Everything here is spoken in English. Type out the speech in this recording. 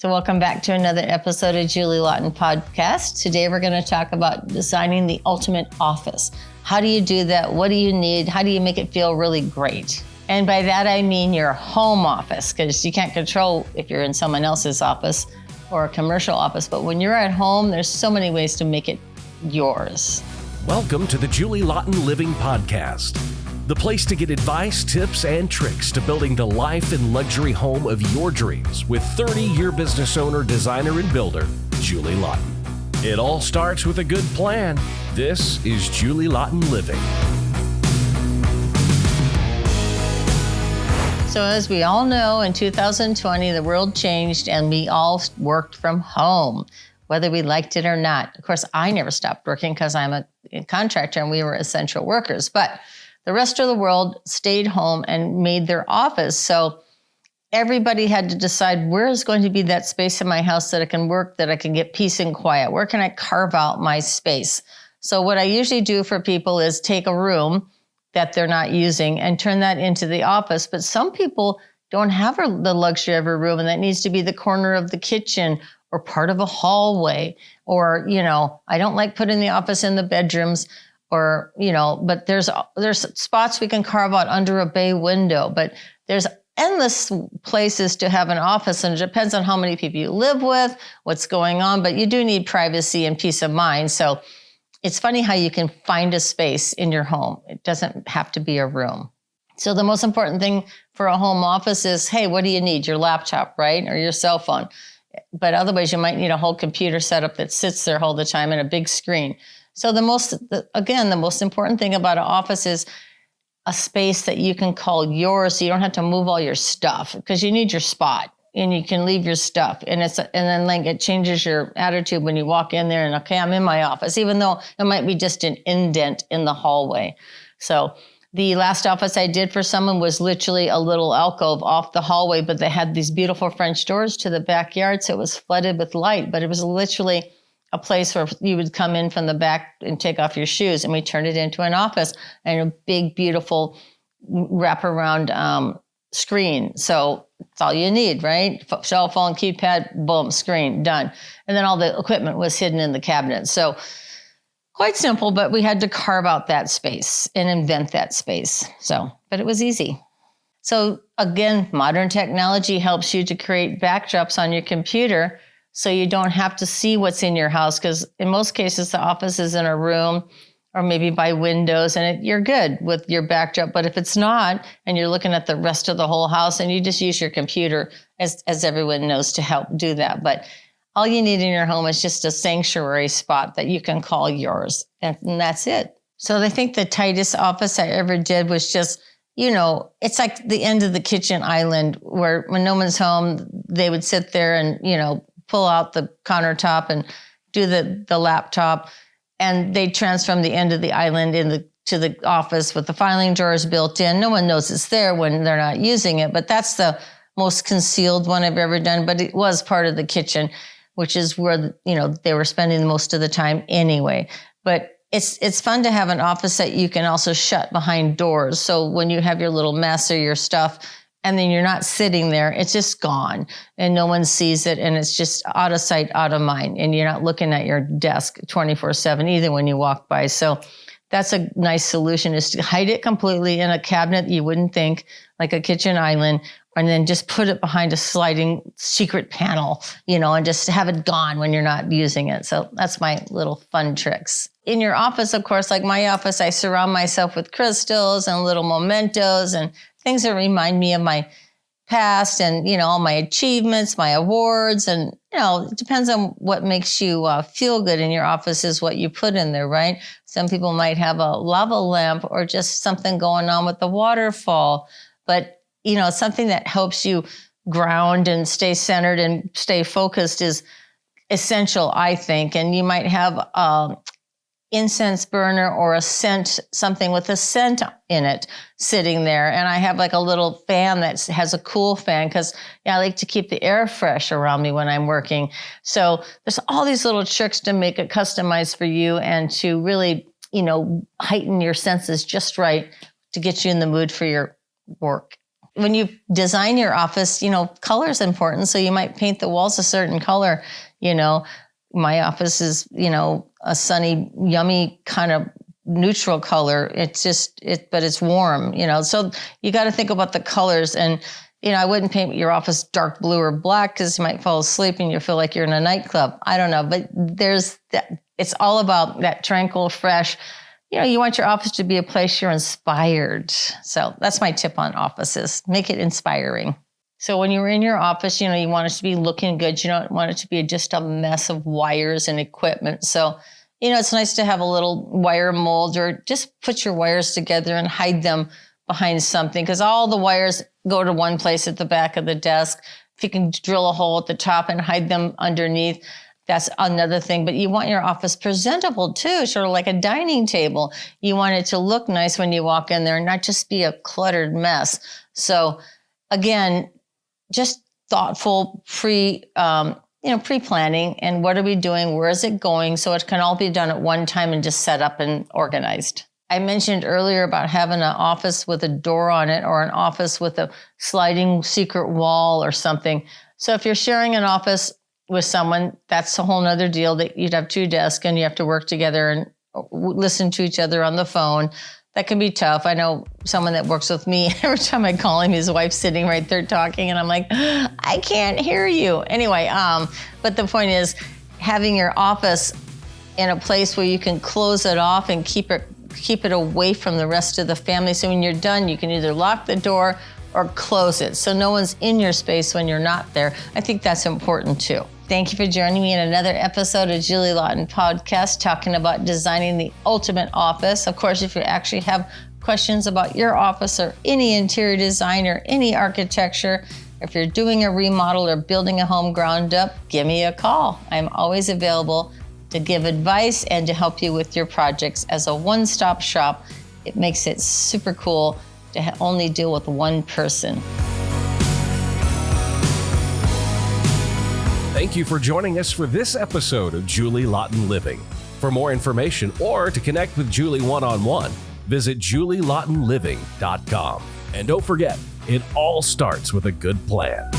So welcome back to another episode of Julie Laughton Podcast. Today we're going to talk about designing the ultimate office. How do you do that? What do you need? How do you make it feel really great? And by that I mean your home office, because you can't control if you're in someone else's office or a commercial office. But when you're at home, there's so many ways to make it yours. Welcome to the Julie Laughton Living Podcast, the place to get advice, tips, and tricks to building the life and luxury home of your dreams with 30-year business owner, designer, and builder, Julie Laughton. It all starts with a good plan. This is Julie Laughton Living. So as we all know, in 2020, the world changed and we all worked from home, whether we liked it or not. Of course, I never stopped working because I'm a contractor and we were essential workers, but the rest of the world stayed home and made their office. So everybody had to decide, where is going to be that space in my house that I can work, that I can get peace and quiet? Where can I carve out my space? So what I usually do for people is take a room that they're not using and turn that into the office. But some people don't have the luxury of a room, and that needs to be the corner of the kitchen or part of a hallway. Or, I don't like putting the office in the bedrooms. Or, but there's spots we can carve out under a bay window, but there's endless places to have an office, and it depends on how many people you live with, what's going on, but you do need privacy and peace of mind. So it's funny how you can find a space in your home. It doesn't have to be a room. So the most important thing for a home office is, hey, what do you need? Your laptop, right? Or your cell phone. But otherwise you might need a whole computer setup that sits there all the time and a big screen. So the most important thing about an office is a space that you can call yours, so you don't have to move all your stuff, because you need your spot and you can leave your stuff. And then it changes your attitude when you walk in there and, okay, I'm in my office, even though it might be just an indent in the hallway. So the last office I did for someone was literally a little alcove off the hallway, but they had these beautiful French doors to the backyard, so it was flooded with light, but it was literally a place where you would come in from the back and take off your shoes, and we turned it into an office and a big, beautiful wraparound screen. So that's all you need, right? Cell phone, keypad, boom, screen, done. And then all the equipment was hidden in the cabinet. So quite simple, but we had to carve out that space and invent that space. But it was easy. So again, modern technology helps you to create backdrops on your computer so you don't have to see what's in your house, because in most cases, the office is in a room or maybe by windows, and you're good with your backdrop. But if it's not, and you're looking at the rest of the whole house, and you just use your computer, as everyone knows, to help do that. But all you need in your home is just a sanctuary spot that you can call yours, and that's it. So I think the tightest office I ever did was just, it's like the end of the kitchen island, where when no one's home, they would sit there and, pull out the countertop and do the laptop, and they transform the end of the island to the office with the filing drawers built in. No one knows it's there when they're not using it, but that's the most concealed one I've ever done. But it was part of the kitchen, which is where, they were spending most of the time anyway. But it's fun to have an office that you can also shut behind doors. So when you have your little mess or your stuff, and then you're not sitting there, it's just gone and no one sees it, and it's just out of sight, out of mind, and you're not looking at your desk 24/7 either when you walk by. So that's a nice solution, is to hide it completely in a cabinet you wouldn't think, like a kitchen island, and then just put it behind a sliding secret panel, and just have it gone when you're not using it. So that's my little fun tricks. In your office, of course, like my office, I surround myself with crystals and little mementos and things that remind me of my past and, all my achievements, my awards. And, it depends on what makes you feel good in your office is what you put in there, right? Some people might have a lava lamp or just something going on with the waterfall. But, something that helps you ground and stay centered and stay focused is essential, I think. And you might have incense burner or a scent, something with a scent in it sitting there. And I have like a little fan that has a cool fan, because I like to keep the air fresh around me when I'm working. So there's all these little tricks to make it customized for you and to really, heighten your senses just right to get you in the mood for your work. When you design your office, color is important. So you might paint the walls a certain color. My office is, a sunny, yummy kind of neutral color. It's but it's warm, so you got to think about the colors. And, I wouldn't paint your office dark blue or black because you might fall asleep and you feel like you're in a nightclub. I don't know, but it's all about that tranquil, fresh, you want your office to be a place you're inspired. So that's my tip on offices. Make it inspiring. So when you're in your office, you want it to be looking good. You don't want it to be just a mess of wires and equipment. So, it's nice to have a little wire mold, or just put your wires together and hide them behind something, because all the wires go to one place at the back of the desk. If you can drill a hole at the top and hide them underneath, that's another thing. But you want your office presentable too, sort of like a dining table. You want it to look nice when you walk in there and not just be a cluttered mess. So again, just thoughtful pre-planning, and what are we doing? Where is it going? So it can all be done at one time and just set up and organized. I mentioned earlier about having an office with a door on it, or an office with a sliding secret wall or something. So if you're sharing an office with someone, that's a whole nother deal, that you'd have two desks and you have to work together and listen to each other on the phone. That can be tough. I know someone that works with me. Every time I call him, his wife's sitting right there talking, and I'm like, I can't hear you. Anyway, but the point is, having your office in a place where you can close it off and keep it away from the rest of the family. So when you're done, you can either lock the door or close it, so no one's in your space when you're not there. I think that's important too. Thank you for joining me in another episode of Julie Laughton Podcast, talking about designing the ultimate office. Of course, if you actually have questions about your office or any interior design or any architecture, if you're doing a remodel or building a home ground up, give me a call. I'm always available to give advice and to help you with your projects. As a one-stop shop, it makes it super cool to only deal with one person. Thank you for joining us for this episode of Julie Laughton Living. For more information or to connect with Julie one-on-one, visit julielaughtonliving.com. And don't forget, it all starts with a good plan.